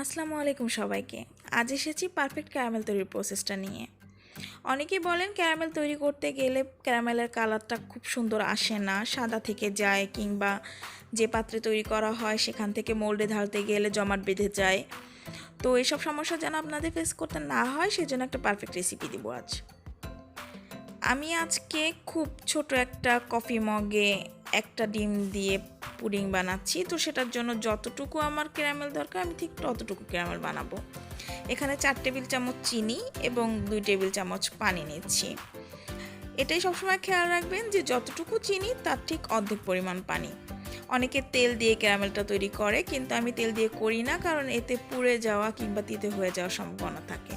আসসালামু আলাইকুম সবাইকে। আজ এসেছি পারফেক্ট ক্যারামেল তৈরির প্রসেসটা নিয়ে। অনেকেই বলেন ক্যারামেল তৈরি করতে গেলে ক্যারামেলের কালারটা খুব সুন্দর আসে না, সাদা থেকে যায়, কিংবা যে পাত্রে তৈরি করা হয় সেখান থেকে মোল্ডে ঢালতে গেলে জমাট বেঁধে যায়। তো এইসব সমস্যা যেন আপনাদের ফেস করতে না হয় সেজন্য একটা পারফেক্ট রেসিপি দিব আজ। আমি আজকে খুব ছোট একটা কফি মগে একটা ডিম দিয়ে পুডিং বানাচ্ছি। তো সেটার জন্য যতটুকু আমার ক্যারামেল দরকার আমি ঠিক ততটুকু ক্যারামেল বানাবো। এখানে 4 টেবিল চামচ চিনি এবং 2 টেবিল চামচ পানি নিচ্ছি। এটাই সবসময় খেয়াল রাখবেন যে যতটুকু চিনি তার ঠিক অর্ধেক পরিমাণ পানি। অনেকে তেল দিয়ে ক্যারামেলটা তৈরি করে, কিন্তু আমি তেল দিয়ে করি না, কারণ এতে পুড়ে যাওয়া কিংবা তিতে হয়ে যাওয়ার সম্ভাবনা থাকে।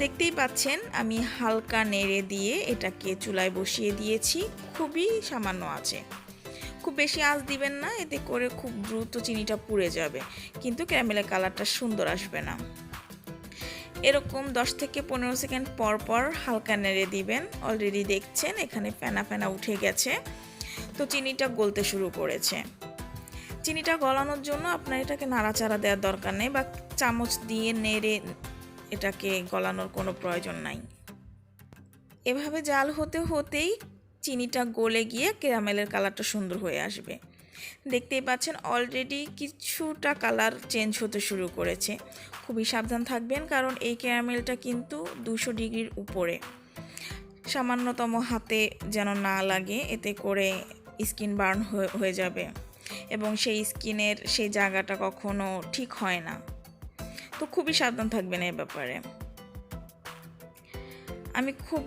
দেখতেই পাচ্ছেন আমি হালকা নেড়ে দিয়ে এটাকে চুলায় বসিয়ে দিয়েছি। খুবই সামান্য আছে, খুব বেশি আঁচ দিবেন না, এতে করে খুব দ্রুত চিনিটা পুড়ে যাবে, কিন্তু ক্যারামেলের কালারটা সুন্দর আসবে না। এরকম 10 থেকে 15 সেকেন্ড পর পর হালকা নেড়ে দিবেন। অলরেডি দেখছেন এখানে ফেনা ফেনা উঠে গেছে, তো চিনিটা গলতে শুরু করেছে। চিনিটা গলানোর জন্য আপনার এটাকে নাড়াচাড়া দেওয়ার দরকার নেই, বা চামচ দিয়ে নেড়ে এটাকে গলানোর কোনো প্রয়োজন নাই। এভাবে জাল হতে হতেই চিনিটা গলে গিয়ে ক্যারামেলের কালারটা সুন্দর হয়ে আসবে। দেখতেই পাচ্ছেন অলরেডি কিছুটা কালার চেঞ্জ হতে শুরু করেছে। খুবই সাবধান থাকবেন, কারণ এই ক্যারামেলটা কিন্তু 200 ডিগ্রির উপরে। সামান্যতম হাতে যেন না লাগে, এতে করে স্কিন বার্ন হয়ে যাবে এবং সেই স্কিনের সেই জায়গাটা কখনো ঠিক হয় না। তো খুবই সাবধান থাকবেন এই ব্যাপারে। আমি খুব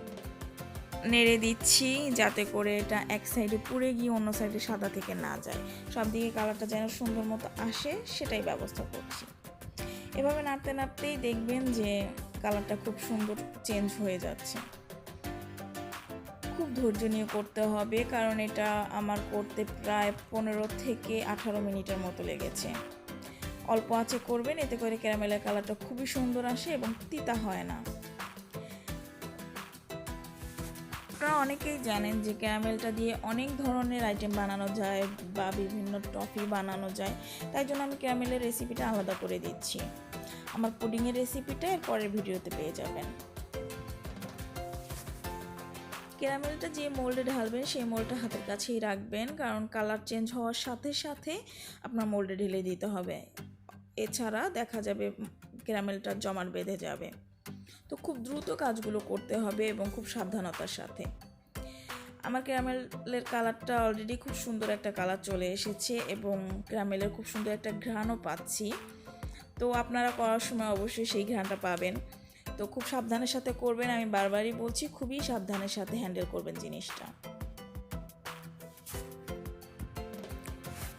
নেড়ে দিচ্ছি যাতে করে এটা এক সাইডে পুড়ে গিয়ে অন্য সাইডে সাদা থেকে না যায়, সব দিকে কালারটা যেন সুন্দর মতো আসে সেটাই ব্যবস্থা করছি। এভাবে নাড়তে নাড়তেই দেখবেন যে কালারটা খুব সুন্দর চেঞ্জ হয়ে যাচ্ছে। খুব ধৈর্য নিয়ে করতে হবে, কারণ এটা আমার করতে প্রায় 15 থেকে 18 মিনিটের মতো লেগেছে। অল্প আঁচে করবেন, এতে করে ক্যারামেলের কালারটা খুবই সুন্দর আসে এবং তিতা হয় না। আপনারা অনেকেই জানেন যে ক্যারামেলটা দিয়ে অনেক ধরনের আইটেম বানানো যায় বা বিভিন্ন টফি বানানো যায়, তাই জন্য আমি ক্যারামেলের রেসিপিটা আলাদা করে দিচ্ছি। আমার পুডিংয়ের রেসিপিটা এর পরের ভিডিওতে পেয়ে যাবেন। ক্যারামেলটা যে মোল্ডে ঢালবেন সেই মোল্ডটা হাতের কাছেই রাখবেন, কারণ কালার চেঞ্জ হওয়ার সাথে সাথে আপনার মোল্ডে ঢেলে দিতে হবে, এছাড়া দেখা যাবে ক্যারামেলটা জমাট বেঁধে যাবে। তো খুব দ্রুত কাজগুলো করতে হবে এবং খুব সাবধানতার সাথে। আমার ক্যারামেলের কালারটা অলরেডি খুব সুন্দর একটা কালার চলে এসেছে এবং ক্যারামেলের খুব সুন্দর একটা ঘ্রাণও পাচ্ছি। তো আপনারা করার সময় অবশ্যই সেই ঘ্রাণটা পাবেন। তো খুব সাবধানের সাথে করবেন, আমি বারবারই বলছি, খুবই সাবধানের সাথে হ্যান্ডেল করবেন জিনিসটা।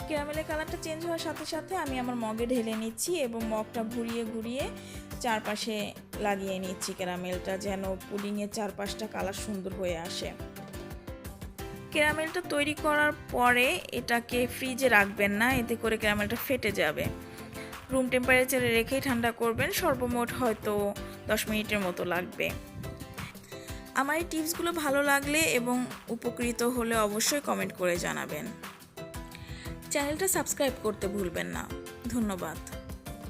ক্যারামেলের কালারটা চেঞ্জ হওয়ার সাথে সাথে আমি আমার মগে ঢেলে নিচ্ছি এবং মগটা ঘুরিয়ে ঘুরিয়ে চারপাশে লাগিয়ে নিচ্ছি ক্যারামেলটা, যেন পুডিংয়ের চারপাশটা কালার সুন্দর হয়ে আসে। ক্যারামেলটা তৈরি করার পরে এটাকে ফ্রিজে রাখবেন না, এতে করে ক্যারামেলটা ফেটে যাবে। রুম টেম্পারেচারে রেখেই ঠান্ডা করবেন, সর্বমোট হয়তো 10 মিনিটের মতো লাগবে। আমার এই টিপসগুলো ভালো লাগলে এবং উপকৃত হলে অবশ্যই কমেন্ট করে জানাবেন। চ্যানেলটা সাবস্ক্রাইব করতে ভুলবেন না। ধন্যবাদ।